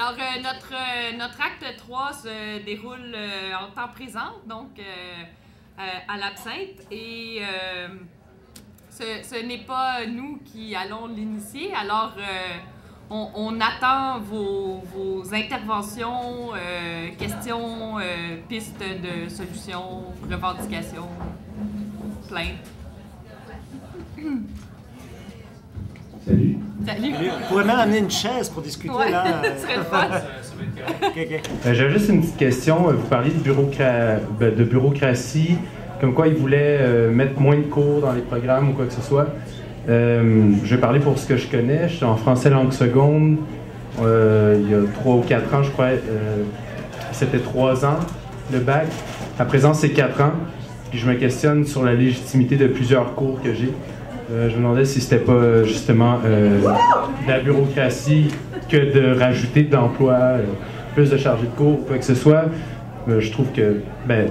Alors, notre acte 3 se déroule en temps présent, donc à l'absinthe, et ce n'est pas nous qui allons l'initier. Alors, on attend vos interventions, questions, pistes de solutions, revendications, plaintes. Salut. Salut. On pourrait même amener une chaise pour discuter, ouais, là. Ce serait le fun. Okay. J'avais juste une petite question. Vous parliez de bureaucratie, comme quoi ils voulaient mettre moins de cours dans les programmes ou quoi que ce soit. Je vais parler pour ce que je connais. Je suis en français langue seconde. Il y a 3 ou 4 ans, je crois. C'était 3 ans, le bac. À présent, c'est 4 ans. Puis je me questionne sur la légitimité de plusieurs cours que j'ai. Je me demandais si c'était pas justement de la bureaucratie que de rajouter d'emplois, plus de chargés de cours ou quoi que ce soit. Je trouve que,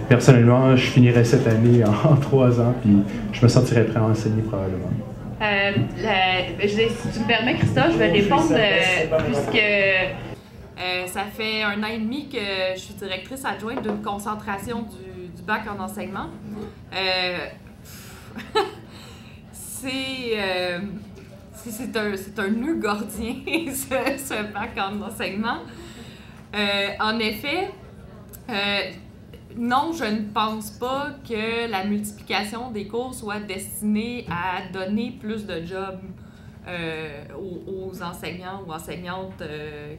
personnellement, je finirais cette année en 3 ans, puis je me sentirais prêt à enseigner probablement. Si tu me permets, Christophe, je vais répondre puisque ça fait 1 an et demi que je suis directrice adjointe d'une concentration du bac en enseignement. C'est un nœud gordien, ce bac en enseignement. En effet, non, je ne pense pas que la multiplication des cours soit destinée à donner plus de jobs aux enseignants ou enseignantes,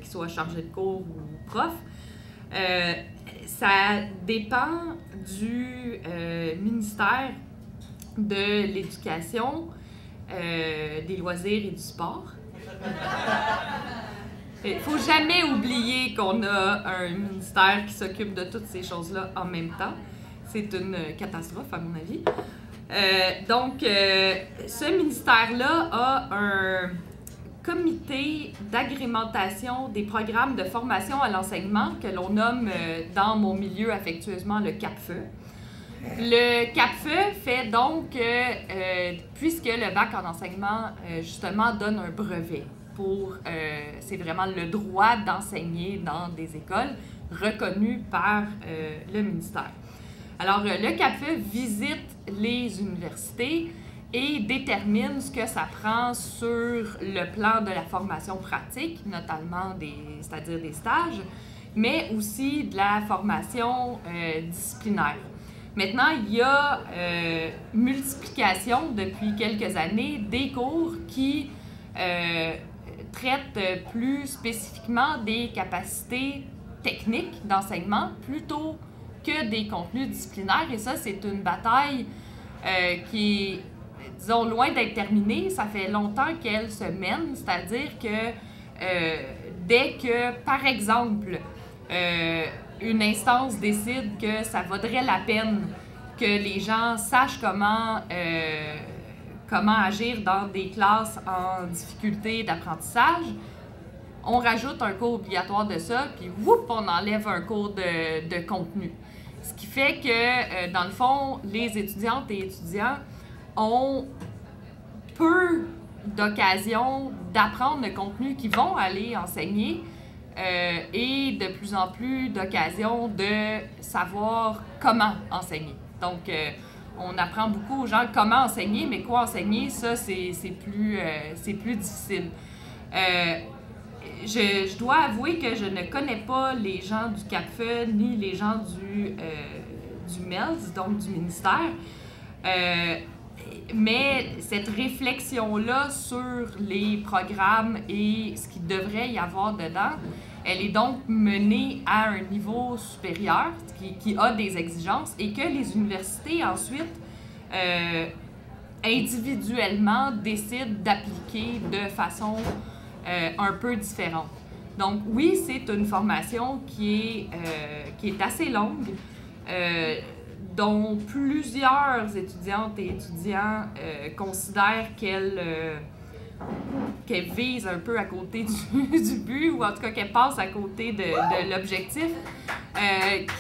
qui soient chargés de cours ou profs. Ça dépend du ministère de l'Éducation, des loisirs et du sport. Il ne faut jamais oublier qu'on a un ministère qui s'occupe de toutes ces choses-là en même temps. C'est une catastrophe, à mon avis. Donc, ce ministère-là a un comité d'agrémentation des programmes de formation à l'enseignement que l'on nomme dans mon milieu affectueusement le CAPFE. Le CAPFE fait donc, puisque le bac en enseignement, justement, donne un brevet pour, c'est vraiment le droit d'enseigner dans des écoles reconnues par le ministère. Alors, le CAPFE visite les universités et détermine ce que ça prend sur le plan de la formation pratique, notamment c'est-à-dire des stages, mais aussi de la formation disciplinaire. Maintenant, il y a multiplication depuis quelques années des cours qui traitent plus spécifiquement des capacités techniques d'enseignement plutôt que des contenus disciplinaires. Et ça, c'est une bataille qui est, disons, loin d'être terminée. Ça fait longtemps qu'elle se mène, c'est-à-dire que dès que, par exemple, une instance décide que ça vaudrait la peine que les gens sachent comment agir dans des classes en difficulté d'apprentissage, on rajoute un cours obligatoire de ça, puis whoop, on enlève un cours de contenu. Ce qui fait que, dans le fond, les étudiantes et étudiants ont peu d'occasions d'apprendre le contenu qu'ils vont aller enseigner, et de plus en plus d'occasions de savoir comment enseigner. Donc, on apprend beaucoup aux gens comment enseigner, mais quoi enseigner, ça, c'est plus difficile. Je dois avouer que je ne connais pas les gens du CAPFE ni les gens du MELS, donc du ministère. Mais cette réflexion-là sur les programmes et ce qu'il devrait y avoir dedans, elle est donc menée à un niveau supérieur qui a des exigences et que les universités ensuite individuellement décident d'appliquer de façon un peu différente. Donc oui, c'est une formation qui est assez longue, dont plusieurs étudiantes et étudiants considèrent qu'elle vise un peu à côté du but, ou en tout cas qu'elle passe à côté de l'objectif,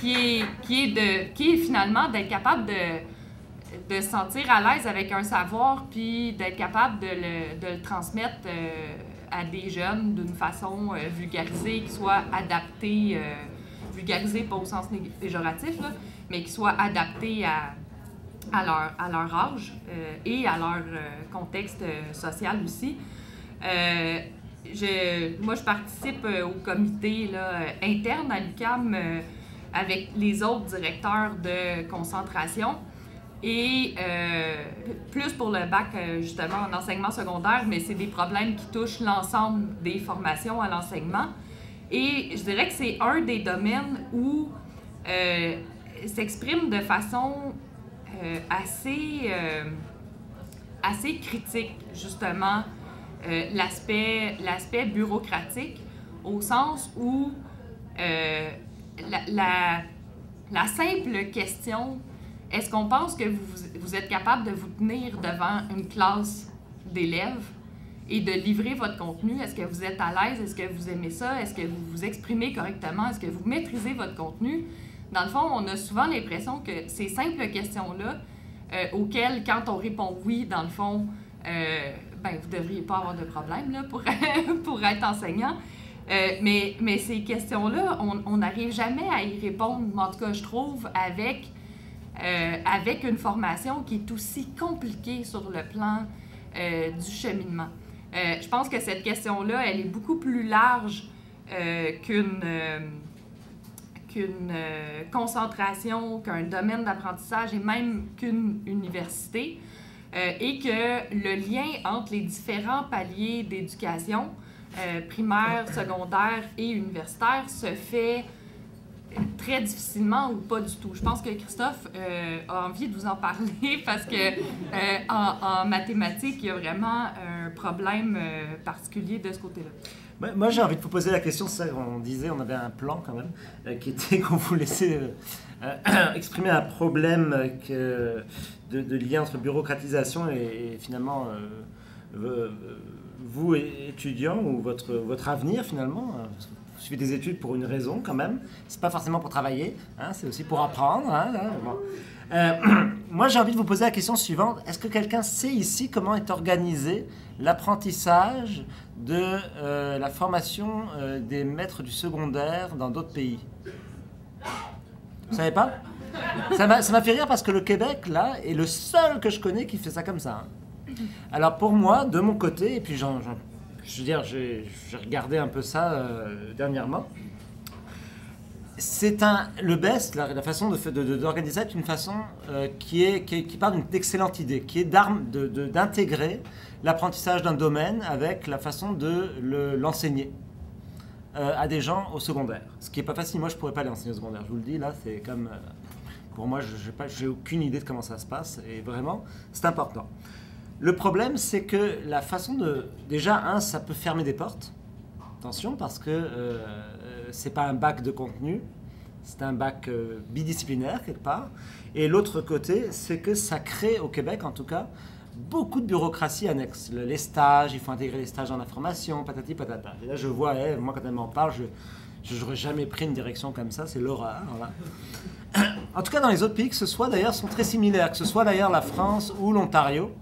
qui est finalement d'être capable de se sentir à l'aise avec un savoir, puis d'être capable de le transmettre à des jeunes d'une façon vulgarisée, qui soit adaptée, vulgarisée pas au sens péjoratif, là, mais qui soit adaptée à leur âge et à leur contexte social aussi. Moi, je participe au comité là, interne à l'UQAM avec les autres directeurs de concentration et plus pour le bac, justement, en enseignement secondaire, mais c'est des problèmes qui touchent l'ensemble des formations à l'enseignement. Et je dirais que c'est un des domaines où s'exprime de façon assez critique, justement, l'aspect bureaucratique, au sens où la simple question, est-ce qu'on pense que vous êtes capable de vous tenir devant une classe d'élèves et de livrer votre contenu? Est-ce que vous êtes à l'aise? Est-ce que vous aimez ça? Est-ce que vous vous exprimez correctement? Est-ce que vous maîtrisez votre contenu? Dans le fond, on a souvent l'impression que ces simples questions-là, auxquelles, quand on répond oui, dans le fond, vous ne devriez pas avoir de problème là, pour être enseignant. Mais ces questions-là, on n'arrive jamais à y répondre, en tout cas, je trouve, avec une formation qui est aussi compliquée sur le plan du cheminement. Je pense que cette question-là, elle est beaucoup plus large qu'une concentration, qu'un domaine d'apprentissage et même qu'une université, et que le lien entre les différents paliers d'éducation, primaire, secondaire et universitaire, se fait très difficilement ou pas du tout. Je pense que Christophe a envie de vous en parler parce que en mathématiques, il y a vraiment un problème particulier de ce côté-là. Moi, j'ai envie de vous poser la question, c'est ça qu'on disait, on avait un plan quand même, qui était qu'on vous laissait exprimer un problème de lien entre bureaucratisation et finalement vous, étudiants, ou votre avenir finalement. Parce que vous suivez des études pour une raison quand même, c'est pas forcément pour travailler, hein, c'est aussi pour apprendre. Hein, bon. Moi, j'ai envie de vous poser la question suivante. Est-ce que quelqu'un sait ici comment est organisé l'apprentissage de la formation des maîtres du secondaire dans d'autres pays? Vous savez pas? Ça m'a fait rire parce que le Québec, là, est le seul que je connais qui fait ça comme ça. Hein. Alors pour moi, de mon côté, et puis je veux dire, j'ai regardé un peu ça dernièrement, le best, la façon d'organiser ça est une façon qui part d'une excellente idée, qui est d'intégrer l'apprentissage d'un domaine avec la façon de l'enseigner à des gens au secondaire. Ce qui n'est pas facile, moi je ne pourrais pas aller enseigner au secondaire, je vous le dis, là c'est comme, pour moi je n'ai aucune idée de comment ça se passe, et vraiment c'est important. Le problème c'est que la façon déjà, ça peut fermer des portes, attention, parce que c'est pas un bac de contenu, c'est un bac bidisciplinaire quelque part. Et l'autre côté, c'est que ça crée au Québec, en tout cas, beaucoup de bureaucratie annexe. Les stages, il faut intégrer les stages dans la formation, patati patata. Et là, je vois, moi quand elle m'en parle, je n'aurais jamais pris une direction comme ça, c'est l'horreur. Voilà. En tout cas, dans les autres pays, que ce soit d'ailleurs, sont très similaires, que ce soit d'ailleurs la France ou l'Ontario.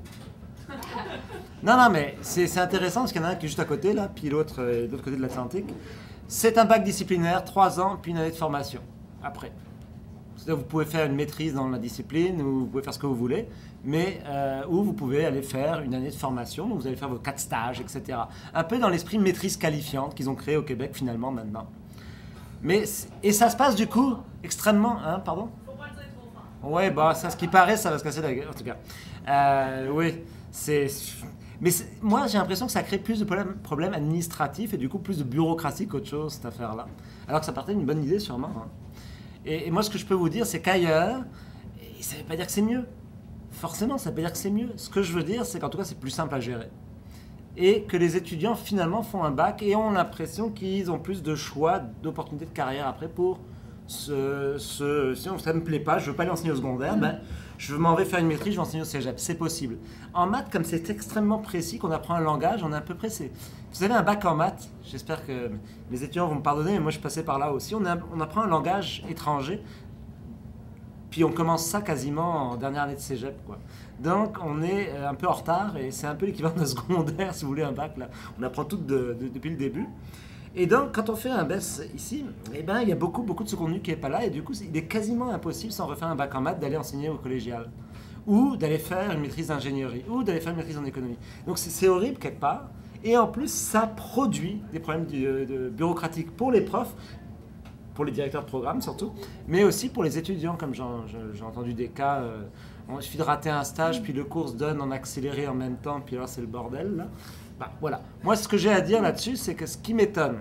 Non, mais c'est intéressant parce qu'il y en a un qui est juste à côté, là, puis l'autre de l'autre côté de l'Atlantique. C'est un bac disciplinaire, 3 ans, puis une année de formation, après. C'est-à-dire vous pouvez faire une maîtrise dans la discipline, ou vous pouvez faire ce que vous voulez, mais ou vous pouvez aller faire une année de formation, donc vous allez faire vos 4 stages, etc. Un peu dans l'esprit maîtrise qualifiante qu'ils ont créé au Québec, finalement, maintenant. Et ça se passe, du coup, extrêmement... Hein, pardon? Ouais, bah, ça, ce qui paraît, ça va se casser la gueule, en tout cas. Oui, mais moi, j'ai l'impression que ça crée plus de problèmes administratifs et du coup plus de bureaucratie qu'autre chose, cette affaire-là. Alors que ça partait d'une bonne idée, sûrement. Hein. Et moi, ce que je peux vous dire, c'est qu'ailleurs, ça ne veut pas dire que c'est mieux. Forcément, ça ne veut pas dire que c'est mieux. Ce que je veux dire, c'est qu'en tout cas, c'est plus simple à gérer. Et que les étudiants, finalement, font un bac et ont l'impression qu'ils ont plus de choix, d'opportunités de carrière après pour si ça ne me plaît pas, je ne veux pas aller enseigner au secondaire, je m'en vais faire une maîtrise, je vais enseigner au cégep. C'est possible. En maths, comme c'est extrêmement précis, qu'on apprend un langage, on est un peu pressé. Vous avez un bac en maths, j'espère que mes étudiants vont me pardonner, mais moi je passais par là aussi. On apprend un langage étranger, puis on commence ça quasiment en dernière année de cégep, quoi. Donc on est un peu en retard, et c'est un peu l'équivalent d'un secondaire, si vous voulez, un bac, là. On apprend tout depuis le début. Et donc, quand on fait un BES ici, eh ben, il y a beaucoup de ce contenu qui n'est pas là, et du coup, il est quasiment impossible, sans refaire un bac en maths, d'aller enseigner au collégial, ou d'aller faire une maîtrise d'ingénierie, ou d'aller faire une maîtrise en économie. Donc c'est horrible quelque part, et en plus, ça produit des problèmes bureaucratiques pour les profs, pour les directeurs de programme surtout, mais aussi pour les étudiants, comme j'ai entendu des cas, il suffit de rater un stage, puis le cours se donne en accéléré en même temps, puis alors c'est le bordel, là. Bah, voilà. Moi, ce que j'ai à dire là-dessus, c'est que ce qui m'étonne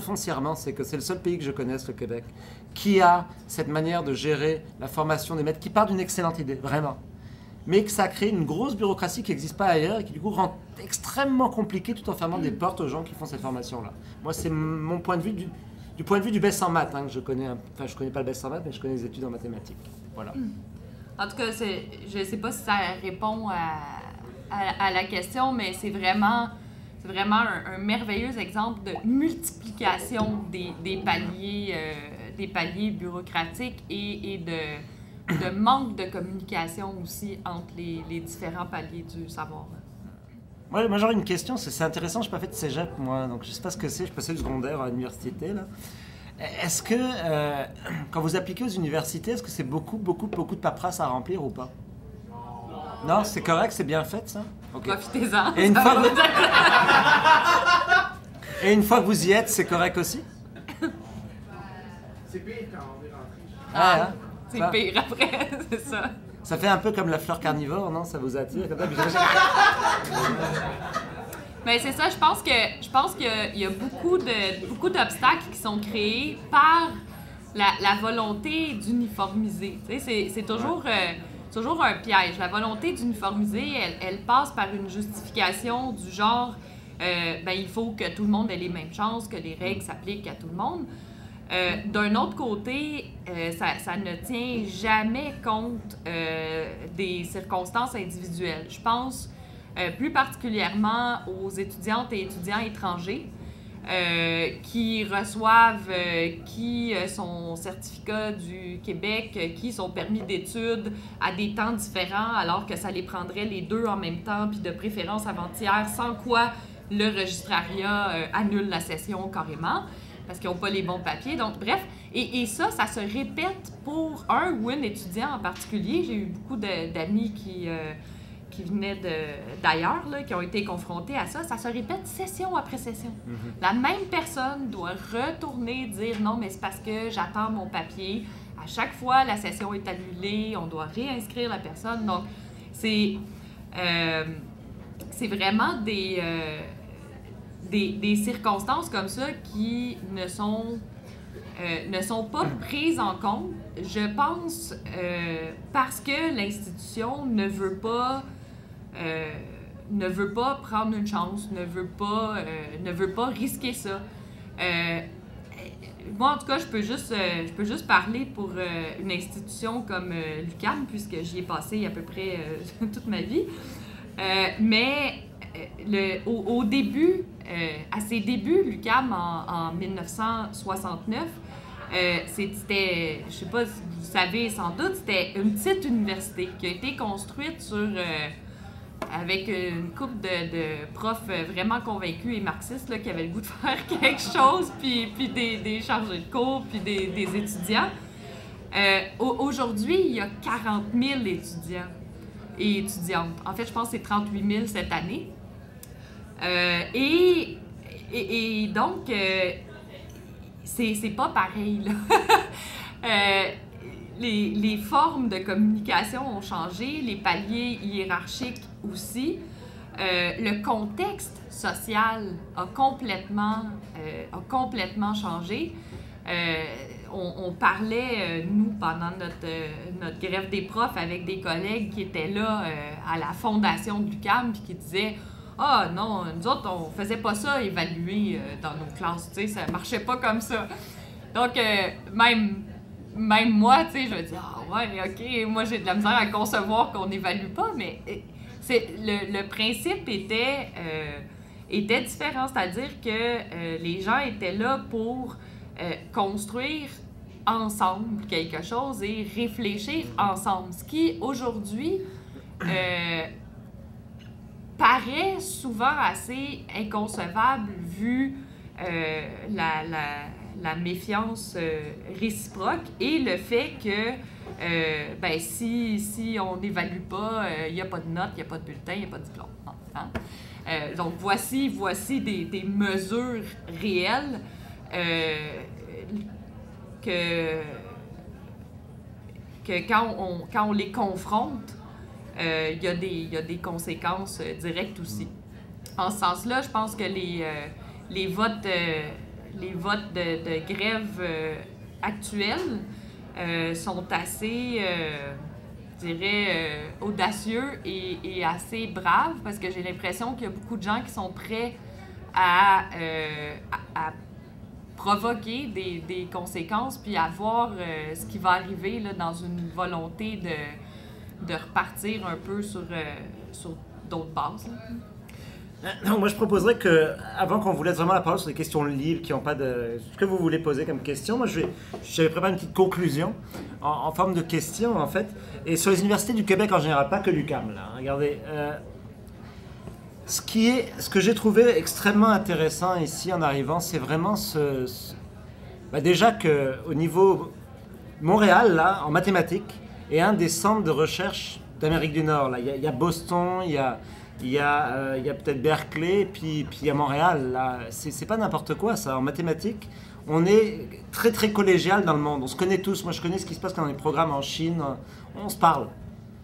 foncièrement, c'est que c'est le seul pays que je connaisse, le Québec, qui a cette manière de gérer la formation des maîtres, qui part d'une excellente idée, vraiment, mais que ça crée une grosse bureaucratie qui n'existe pas ailleurs et qui du coup rend extrêmement compliqué tout en fermant des portes aux gens qui font cette formation-là. Moi, c'est mon point de vue du point de vue du BES en maths, hein, que je connais. Enfin, je connais pas le BES en maths, mais je connais les études en mathématiques. Voilà. En tout cas, je sais pas si ça répond à la question, mais c'est vraiment un merveilleux exemple de multiplication des paliers bureaucratiques et de manque de communication aussi entre les différents paliers du savoir. Moi j'aurais une question, c'est intéressant, je n'ai pas fait de cégep moi, donc je ne sais pas ce que c'est, je passais du secondaire à l'université là. Est-ce que, quand vous appliquez aux universités, est-ce que c'est beaucoup de paperasse à remplir ou pas? Non, c'est correct, c'est bien fait ça? Okay. Profitez-en. Et une fois que vous y êtes, c'est correct aussi? C'est pire quand on est rentré. Ah, hein? C'est pire après, c'est ça. Ça fait un peu comme la fleur carnivore, non? Ça vous attire comme ça? Mais c'est ça, je pense qu'il y a beaucoup d'obstacles qui sont créés par la volonté d'uniformiser. Tu sais, c'est toujours un piège. La volonté d'uniformiser, elle passe par une justification du genre il faut que tout le monde ait les mêmes chances, que les règles s'appliquent à tout le monde. D'un autre côté, ça ne tient jamais compte des circonstances individuelles. Je pense plus particulièrement aux étudiantes et étudiants étrangers qui reçoivent son certificat du Québec, qui son permis d'études à des temps différents, alors que ça les prendrait les deux en même temps, puis de préférence avant-hier, sans quoi le registrariat annule la session carrément, parce qu'ils n'ont pas les bons papiers. Donc, bref, et ça se répète pour un ou une étudiant en particulier. J'ai eu beaucoup d'amis qui venaient d'ailleurs, qui ont été confrontés à ça. Ça se répète session après session. Mm-hmm. La même personne doit retourner dire « Non, mais c'est parce que j'attends mon papier. » À chaque fois, la session est annulée. On doit réinscrire la personne. Donc, c'est vraiment des circonstances comme ça qui ne sont pas prises en compte, je pense, parce que l'institution ne veut pas prendre une chance, ne veut pas risquer ça. Moi, en tout cas, je peux juste parler pour une institution comme l'UQAM, puisque j'y ai passé à peu près toute ma vie. Mais au début, à ses débuts, l'UQAM, en 1969, c'était, je sais pas si vous savez sans doute, c'était une petite université qui a été construite avec une couple de profs vraiment convaincus et marxistes là, qui avaient le goût de faire quelque chose, puis des chargés de cours, puis des étudiants. Aujourd'hui, il y a 40 000 étudiants et étudiantes. En fait, je pense que c'est 38 000 cette année. Et donc, c'est pas pareil, là. Les formes de communication ont changé, les paliers hiérarchiques aussi. Le contexte social a complètement changé. On parlait, nous, pendant notre grève des profs, avec des collègues qui étaient là à la fondation de l'UQAM puis qui disaient « Ah non, nous autres, on faisait pas ça évaluer dans nos classes, tu sais, ça marchait pas comme ça. » Donc, même moi, tu sais, je me dis « Ah ouais, OK, moi j'ai de la misère à concevoir qu'on n'évalue pas, mais le principe était différent, c'est-à-dire que les gens étaient là pour construire ensemble quelque chose et réfléchir ensemble. Ce qui, aujourd'hui, paraît souvent assez inconcevable vu la méfiance réciproque et le fait que si on n'évalue pas, il n'y a pas de notes, il n'y a pas de bulletin, il n'y a pas de diplôme. Hein? Donc voici des mesures réelles que quand on les confronte, il y a des conséquences directes aussi. En ce sens-là, je pense que les votes de grève actuels sont assez, je dirais, audacieux et assez braves parce que j'ai l'impression qu'il y a beaucoup de gens qui sont prêts à provoquer des conséquences puis à voir ce qui va arriver là, dans une volonté de repartir un peu sur d'autres bases. Non, moi je proposerais que, avant qu'on vous laisse vraiment la parole sur des questions libres qui n'ont pas de... Ce que vous voulez poser comme question, moi j'avais préparé une petite conclusion en forme de question en fait. Et sur les universités du Québec en général, pas que l'UQAM là. Regardez, ce que j'ai trouvé extrêmement intéressant ici en arrivant, c'est vraiment déjà qu'au niveau Montréal là, en mathématiques, est un des centres de recherche d'Amérique du Nord. Là. Il y a Boston, il y a peut-être Berkeley, puis il y a Montréal. Là. C'est pas n'importe quoi ça. En mathématiques, on est très très collégial dans le monde. On se connaît tous. Moi je connais ce qui se passe dans les programmes en Chine. On se parle.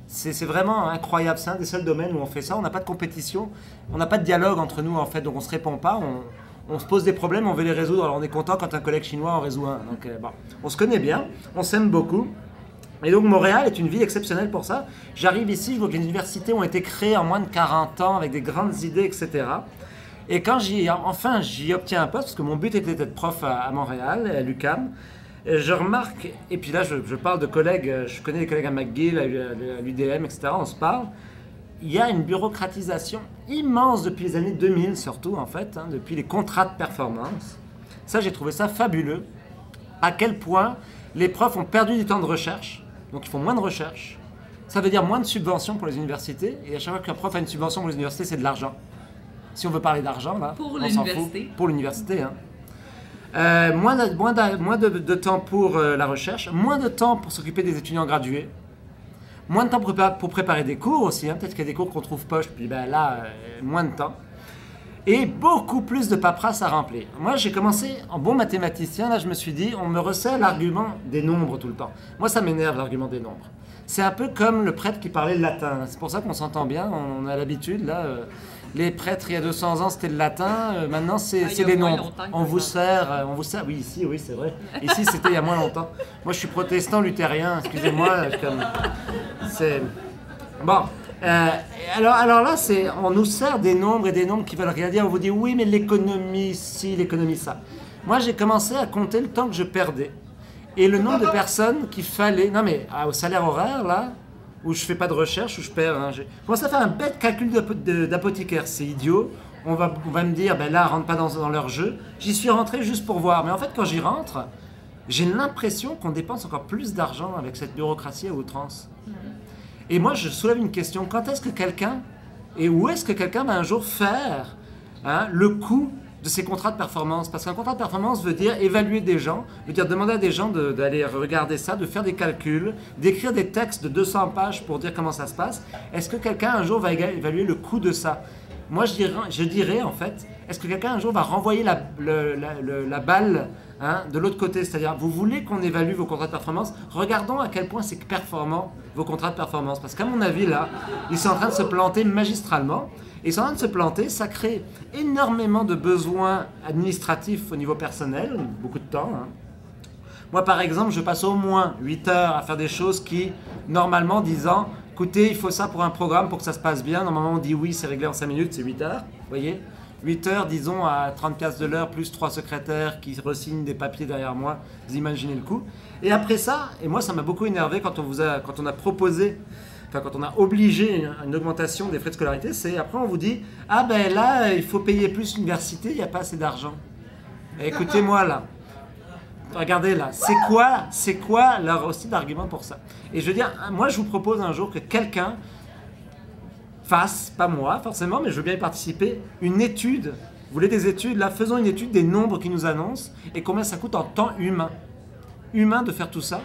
C'est vraiment incroyable. C'est un des seuls domaines où on fait ça. On n'a pas de compétition. On n'a pas de dialogue entre nous en fait. Donc on se répond pas. On se pose des problèmes, on veut les résoudre. Alors on est content quand un collègue chinois en résout un. Donc on se connaît bien. On s'aime beaucoup. Et donc Montréal est une ville exceptionnelle pour ça. J'arrive ici, je vois que les universités ont été créées en moins de 40 ans avec des grandes idées, etc. Et quand j'y obtiens un poste, parce que mon but était d'être prof à Montréal, à l'UQAM, je remarque, et puis là je parle de collègues, je connais des collègues à McGill, à l'UDM, etc. On se parle. Il y a une bureaucratisation immense depuis les années 2000 surtout en fait, depuis les contrats de performance. Ça j'ai trouvé ça fabuleux. À quel point les profs ont perdu du temps de recherche. Donc ils font moins de recherche. Ça veut dire moins de subventions pour les universités. Et à chaque fois qu'un prof a une subvention pour les universités, c'est de l'argent. Si on veut parler d'argent, là, on s'en fout. Pour l'université. Moins de temps pour la recherche. Moins de temps pour s'occuper des étudiants gradués. Moins de temps pour préparer des cours aussi. Peut-être qu'il y a des cours qu'on trouve poche. Puis là, moins de temps. Et beaucoup plus de paperasse à remplir. Moi, j'ai commencé en bon mathématicien. Là, je me suis dit, on me resserre l'argument des nombres tout le temps. Moi, ça m'énerve, l'argument des nombres. C'est un peu comme le prêtre qui parlait le latin. C'est pour ça qu'on s'entend bien, on a l'habitude. Là, les prêtres, il y a 200 ans, c'était le latin. Maintenant, c'est les nombres. On vous sert. Oui, ici, oui, c'est vrai. Ici, c'était il y a moins longtemps. Moi, je suis protestant luthérien. Excusez-moi. C'est... Bon. Alors là, on nous sert des nombres et des nombres qui veulent rien dire. On vous dit oui, mais l'économie ci, l'économie ça. Moi, j'ai commencé à compter le temps que je perdais et le nombre de personnes qu'il fallait. Non, mais au salaire horaire, là, où je fais pas de recherche, où je perds. J'ai commencé à faire un bête calcul d'apothicaire. C'est idiot. On va me dire, ben là, rentre pas dans leur jeu. J'y suis rentré juste pour voir. Mais en fait, quand j'y rentre, j'ai l'impression qu'on dépense encore plus d'argent avec cette bureaucratie à outrance. Et moi, je soulève une question. Quand est-ce que quelqu'un, et où est-ce que quelqu'un va un jour faire le coût de ces contrats de performance? Parce qu'un contrat de performance veut dire évaluer des gens, veut dire demander à des gens d'aller regarder ça, de faire des calculs, d'écrire des textes de 200 pages pour dire comment ça se passe. Est-ce que quelqu'un un jour va évaluer le coût de ça? Moi, je dirais en fait, est-ce que quelqu'un un jour va renvoyer la balle de l'autre côté? C'est-à-dire, vous voulez qu'on évalue vos contrats de performance? Regardons à quel point c'est performant, vos contrats de performance. Parce qu'à mon avis, là, ils sont en train de se planter magistralement. Et ils sont en train de se planter, ça crée énormément de besoins administratifs au niveau personnel, beaucoup de temps. Moi, par exemple, je passe au moins 8 heures à faire des choses qui, normalement, disant... Écoutez, il faut ça pour un programme, pour que ça se passe bien. Normalement, on dit oui, c'est réglé en 5 minutes, c'est 8 heures. Vous voyez 8 heures, disons, à 30 piastres de l'heure, plus 3 secrétaires qui re-signent des papiers derrière moi. Vous imaginez le coup. Et après ça, et moi, ça m'a beaucoup énervé quand on a proposé, enfin, quand on a obligé une augmentation des frais de scolarité, c'est après, on vous dit « Ah ben là, il faut payer plus l'université, il n'y a pas assez d'argent. » Écoutez-moi là. regardez là, c'est quoi leur aussi d'argument pour ça? Et je veux dire, moi je vous propose un jour que quelqu'un fasse, pas moi forcément, mais je veux bien y participer, une étude. Vous voulez des études? Là, faisons une étude des nombres qui nous annoncent et combien ça coûte en temps humain. Humain de faire tout ça.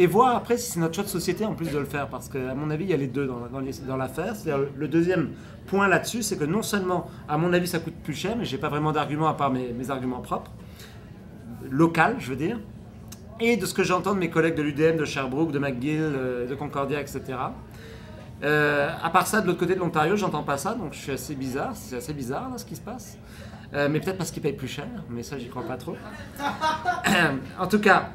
Et voir après si c'est notre choix de société en plus de le faire. Parce qu'à mon avis, il y a les deux dans l'affaire. C'est-à-dire le deuxième point là-dessus, c'est que non seulement, à mon avis, ça coûte plus cher, mais je n'ai pas vraiment d'arguments à part mes arguments propres. Local, je veux dire. Et de ce que j'entends de mes collègues de l'UDM, de Sherbrooke, de McGill, de Concordia, etc. À part ça, de l'autre côté de l'Ontario, j'entends pas ça, donc je suis assez bizarre. C'est assez bizarre là, ce qui se passe. Mais peut-être parce qu'ils payent plus cher, mais ça, j'y crois pas trop. En tout cas...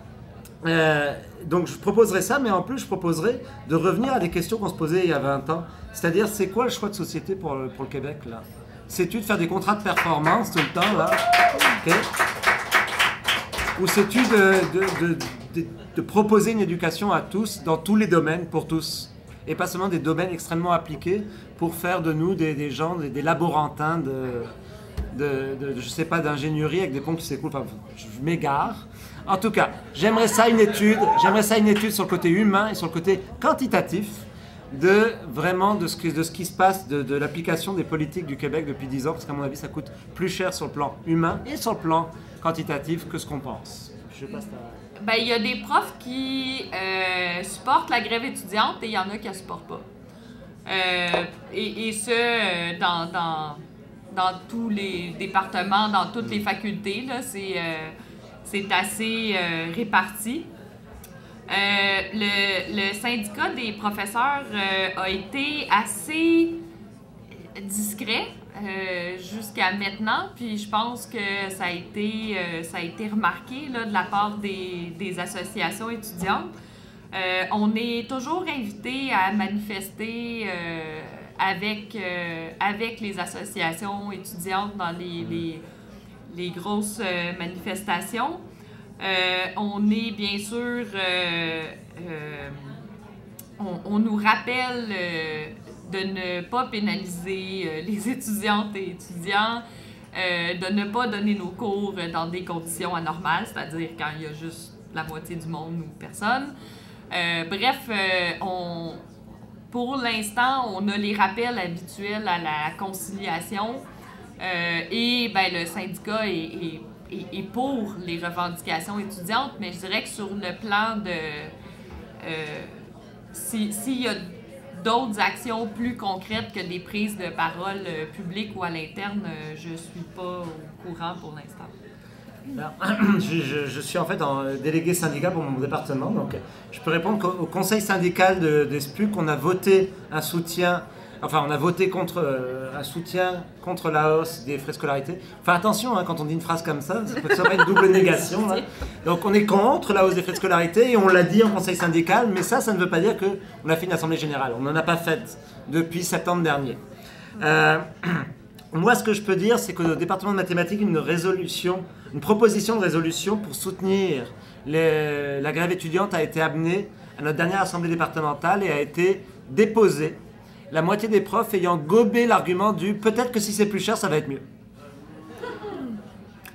donc je proposerais ça, mais en plus je proposerais de revenir à des questions qu'on se posait il y a 20 ans. C'est-à-dire, c'est quoi le choix de société pour le Québec là? C'est-tu de faire des contrats de performance tout le temps là? Okay. Ou c'est-tu de proposer une éducation à tous, dans tous les domaines, pour tous? Et pas seulement des domaines extrêmement appliqués pour faire de nous des gens, des laborantins je sais pas, d'ingénierie avec des ponts qui s'écoulent. Enfin, je m'égare. En tout cas, j'aimerais ça une étude sur le côté humain et sur le côté quantitatif de ce qui se passe, de l'application des politiques du Québec depuis 10 ans, parce qu'à mon avis, ça coûte plus cher sur le plan humain et sur le plan quantitatif que ce qu'on pense. Je passe à... Ben, il y a des profs qui supportent la grève étudiante et il y en a qui ne la supportent pas. Et ce, dans tous les départements, dans toutes les facultés, là, c'est assez réparti. Le syndicat des professeurs a été assez discret jusqu'à maintenant, puis je pense que ça a été remarqué là, de la part des associations étudiantes. On est toujours invité à manifester avec les associations étudiantes dans les grosses manifestations. On est bien sûr... on nous rappelle de ne pas pénaliser les étudiantes et étudiants, de ne pas donner nos cours dans des conditions anormales, c'est-à-dire quand il y a juste la moitié du monde ou personne. Bref, pour l'instant, on a les rappels habituels à la conciliation et ben, le syndicat est pour les revendications étudiantes, mais je dirais que sur le plan de... s'il y a d'autres actions plus concrètes que des prises de parole publiques ou à l'interne, je ne suis pas au courant pour l'instant. Je suis en fait délégué syndicat pour mon département, donc je peux répondre qu'au conseil syndical des SPUC, on a voté un soutien, enfin on a voté un soutien contre la hausse des frais de scolarité. Enfin attention, hein, quand on dit une phrase comme ça peut être une double négation. Hein. Donc on est contre la hausse des frais de scolarité et on l'a dit en conseil syndical, mais ça ne veut pas dire qu'on a fait une assemblée générale. On n'en a pas fait depuis septembre dernier. Moi, ce que je peux dire, c'est que le département de mathématiques a une proposition de résolution pour soutenir la grève étudiante a été amenée à notre dernière assemblée départementale et a été déposée. La moitié des profs ayant gobé l'argument du « peut-être que si c'est plus cher, ça va être mieux ».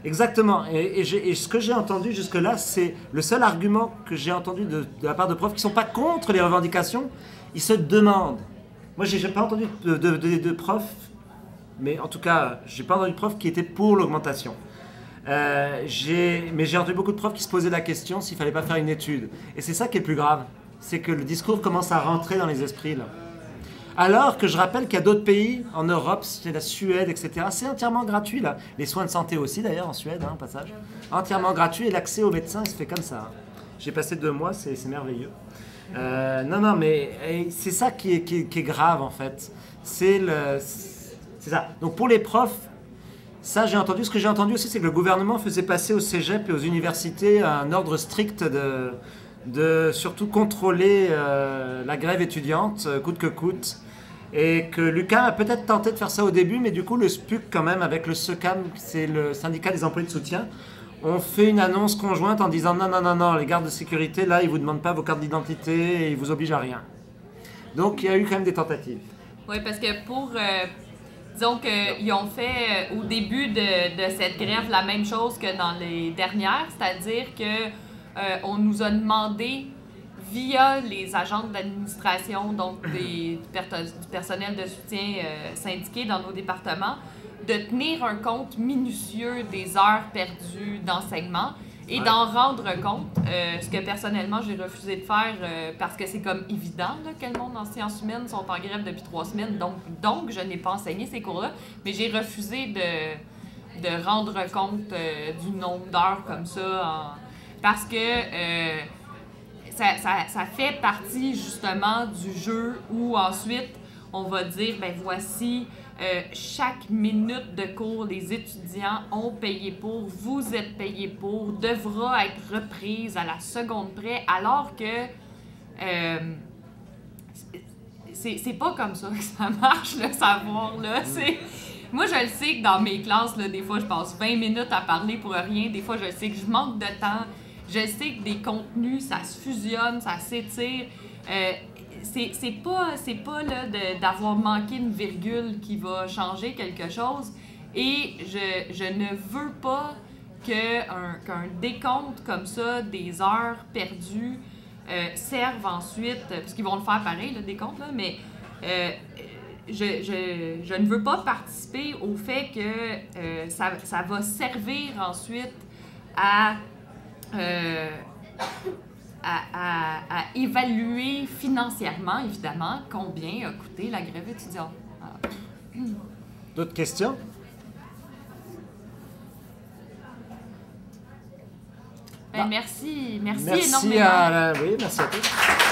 Exactement. Et ce que j'ai entendu jusque-là, c'est le seul argument que j'ai entendu de la part de profs qui ne sont pas contre les revendications. Ils se demandent. Moi, je n'ai pas entendu de profs, mais en tout cas, je n'ai pas entendu de profs qui étaient pour l'augmentation. Mais j'ai entendu beaucoup de profs qui se posaient la question s'il ne fallait pas faire une étude. Et c'est ça qui est le plus grave. C'est que le discours commence à rentrer dans les esprits, là. Alors que je rappelle qu'il y a d'autres pays, en Europe, c'est la Suède, etc. C'est entièrement gratuit, là. Les soins de santé aussi, d'ailleurs, en Suède, hein, au passage. Entièrement gratuit, et l'accès aux médecins, il se fait comme ça. Hein. J'ai passé 2 mois, c'est merveilleux. Non, mais c'est ça qui est grave, en fait. C'est ça. Donc, pour les profs, ça, j'ai entendu. Ce que j'ai entendu aussi, c'est que le gouvernement faisait passer au cégep et aux universités un ordre strict de surtout contrôler la grève étudiante, coûte que coûte. Et que Lucas a peut-être tenté de faire ça au début, mais du coup, le SPUC, quand même, avec le SECAM, c'est le syndicat des employés de soutien, on fait une annonce conjointe en disant non, les gardes de sécurité, là, ils ne vous demandent pas vos cartes d'identité et ils ne vous obligent à rien. Donc, il y a eu quand même des tentatives. Oui, parce que pour Disons qu'ils ont fait au début de cette grève la même chose que dans les dernières, c'est-à-dire que on nous a demandé via les agents d'administration, donc du personnel de soutien syndiqué dans nos départements, de tenir un compte minutieux des heures perdues d'enseignement et d'en rendre compte, ce que personnellement j'ai refusé de faire parce que c'est comme évident là, que le monde en sciences humaines sont en grève depuis 3 semaines, donc je n'ai pas enseigné ces cours-là, mais j'ai refusé de rendre compte du nombre d'heures comme ça, parce que ça fait partie justement du jeu où ensuite on va dire, ben voici, chaque minute de cours, les étudiants ont payé pour, vous êtes payé pour, devra être reprise à la seconde près, alors que c'est pas comme ça que ça marche, le savoir, là. Moi, je le sais que dans mes classes, là, des fois, je passe 20 minutes à parler pour rien, des fois, je sais que je manque de temps, je sais que des contenus, ça se fusionne, ça s'étire. C'est pas là, d'avoir manqué une virgule qui va changer quelque chose. Et je ne veux pas qu'un décompte comme ça des heures perdues serve ensuite, parce qu'ils vont le faire pareil, le décompte, là, mais je ne veux pas participer au fait que ça va servir ensuite à évaluer financièrement, évidemment, combien a coûté la grève étudiante. Voilà. D'autres questions? Ben, merci Merci énormément. oui, merci à tous.